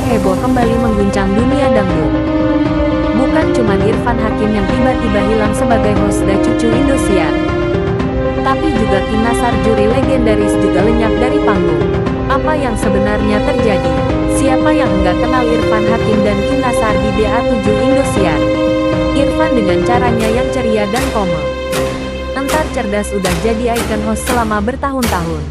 heboh kembali mengguncang dunia dangdut. Bukan cuma Irfan Hakim yang tiba-tiba hilang sebagai host dan cucu Indosiar, tapi juga Kim Nasar, juri legendaris, juga lenyap dari panggung. Apa yang sebenarnya terjadi? Siapa yang enggak kenal Irfan Hakim dan Kim Nasar di DA7 Indosiar? Irfan dengan caranya yang ceria dan komel, entar cerdas, udah jadi ikon host selama bertahun-tahun.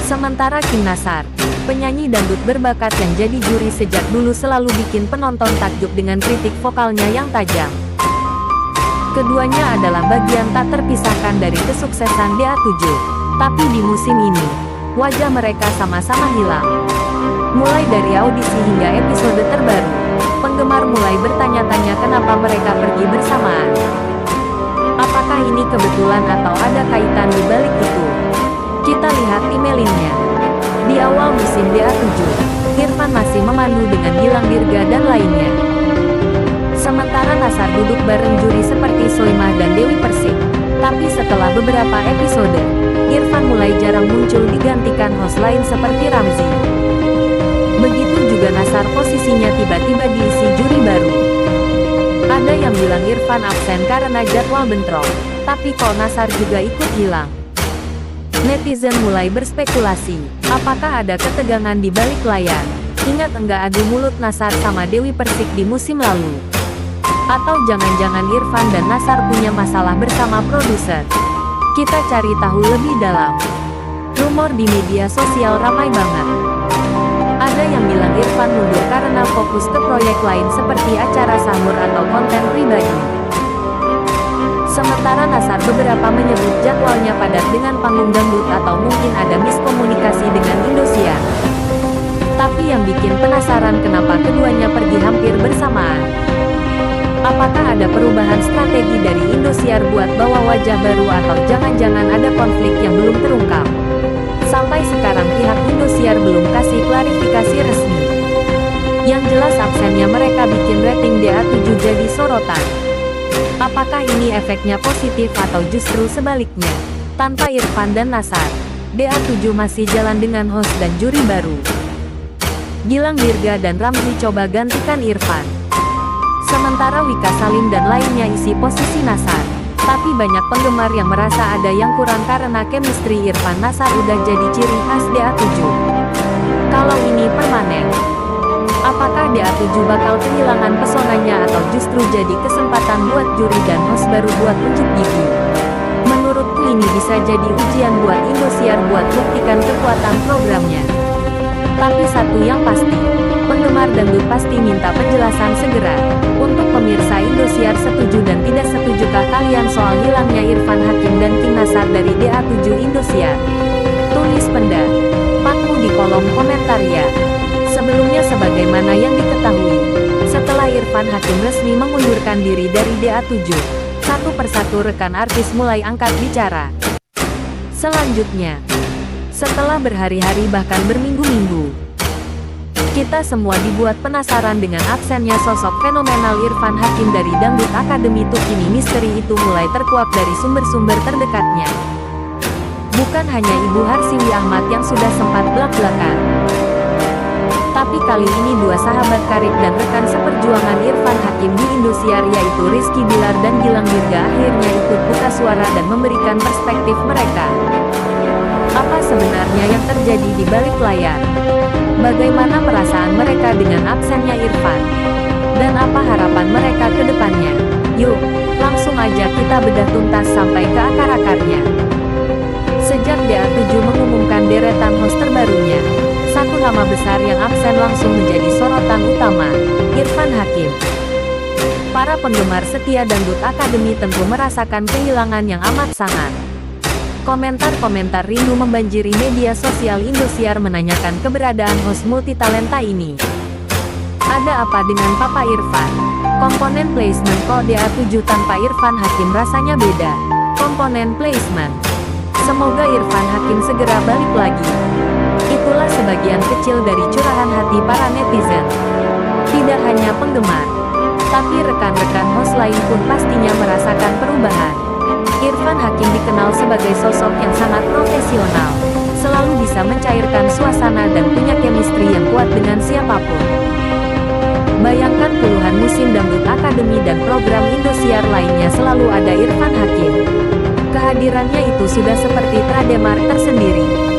Sementara Kim Nasar, penyanyi dangdut berbakat yang jadi juri sejak dulu, selalu bikin penonton takjub dengan kritik vokalnya yang tajam. Keduanya adalah bagian tak terpisahkan dari kesuksesan DA7. Tapi di musim ini, wajah mereka sama-sama hilang. Mulai dari audisi hingga episode terbaru, penggemar mulai bertanya-tanya kenapa mereka pergi bersamaan. Apakah ini kebetulan atau ada kaitan di balik itu? Kita lihat emailnya. Di awal musim DA7, Irfan masih memandu dengan Gilang Dirga dan lainnya. Sementara Nasar duduk bareng juri seperti Soimah dan Dewi Persik. Tapi setelah beberapa episode, Irfan mulai jarang muncul, digantikan host lain seperti Ramzy. Begitu juga Nasar, posisinya tiba-tiba diisi juri baru. Ada yang bilang Irfan absen karena jadwal bentrok, tapi kok Nasar juga ikut hilang? Netizen mulai berspekulasi, apakah ada ketegangan di balik layar? Ingat enggak adu mulut Nasar sama Dewi Persik di musim lalu? Atau jangan-jangan Irfan dan Nasar punya masalah bersama produser? Kita cari tahu lebih dalam. Rumor di media sosial ramai banget. Ada yang bilang Irfan mundur karena fokus ke proyek lain seperti acara sahur atau konten pribadi. Sementara Nasar beberapa menyebut jadwalnya padat dengan panggung dangdut atau mungkin ada miskomunikasi dengan Indosiar. Tapi yang bikin penasaran kenapa keduanya pergi hampir bersamaan. Apakah ada perubahan strategi dari Indosiar buat bawa wajah baru atau jangan-jangan ada konflik yang belum terungkap? Sampai sekarang pihak Indosiar belum kasih klarifikasi resmi. Yang jelas absennya mereka bikin rating DA7 jadi sorotan. Apakah ini efeknya positif atau justru sebaliknya? Tanpa Irfan dan Nasar, DA7 masih jalan dengan host dan juri baru. Gilang Dirga dan Ramzy coba gantikan Irfan. Sementara Wika Salim dan lainnya isi posisi Nasar. Tapi banyak penggemar yang merasa ada yang kurang karena chemistry Irfan Nasar udah jadi ciri khas DA7. Kalau ini permanen, apakah DA7 bakal kehilangan pesonanya atau justru jadi kesempatan buat juri dan host baru buat unjuk gigi? Menurutku ini bisa jadi ujian buat Indosiar buat buktikan kekuatan programnya. Tapi satu yang pasti, penggemar dangdut pasti minta penjelasan segera. Untuk pemirsa Indosiar, setuju dan tidak setujukah kalian soal hilangnya Irfan Hakim dan Kim Nasar dari DA7 Indosiar? Tulis pendapatmu di kolom komentar ya. Sebelumnya, sebagaimana yang diketahui, setelah Irfan Hakim resmi mengundurkan diri dari DA7, satu persatu rekan artis mulai angkat bicara. Selanjutnya, setelah berhari-hari bahkan berminggu-minggu, kita semua dibuat penasaran dengan absennya sosok fenomenal Irfan Hakim dari Dangdut Academy. Kini misteri itu mulai terkuak dari sumber-sumber terdekatnya. Bukan hanya Ibu Harsiwi Ahmad yang sudah sempat belak-belakan, tapi kali ini dua sahabat karib dan rekan seperjuangan Irfan Hakim di Indosiar, yaitu Rizky Bilar dan Gilang Dirga, akhirnya ikut buka suara dan memberikan perspektif mereka. Apa sebenarnya yang terjadi di balik layar? Bagaimana perasaan mereka dengan absennya Irfan? Dan apa harapan mereka ke depannya? Yuk, langsung aja kita bedah tuntas sampai ke akar-akarnya. Sejak DA7 mengumumkan deretan host terbarunya, satu nama besar yang absen langsung menjadi sorotan utama, Irfan Hakim. Para penggemar setia Dangdut Academy tentu merasakan kehilangan yang amat sangat. Komentar-komentar rindu membanjiri media sosial Indosiar menanyakan keberadaan host multitalenta ini. Ada apa dengan Papa Irfan? Komponen placement kok DA7 tanpa Irfan Hakim rasanya beda. Komponen placement. Semoga Irfan Hakim segera balik lagi. Itulah sebagian kecil dari curahan hati para netizen. Tidak hanya penggemar, tapi rekan-rekan host lain pun pastinya merasakan perubahan. Irfan Hakim dikenal sebagai sosok yang sangat profesional, selalu bisa mencairkan suasana dan punya chemistry yang kuat dengan siapapun. Bayangkan puluhan musim dangdut akademi dan program Indosiar lainnya selalu ada Irfan Hakim. Kehadirannya itu sudah seperti Trademar tersendiri.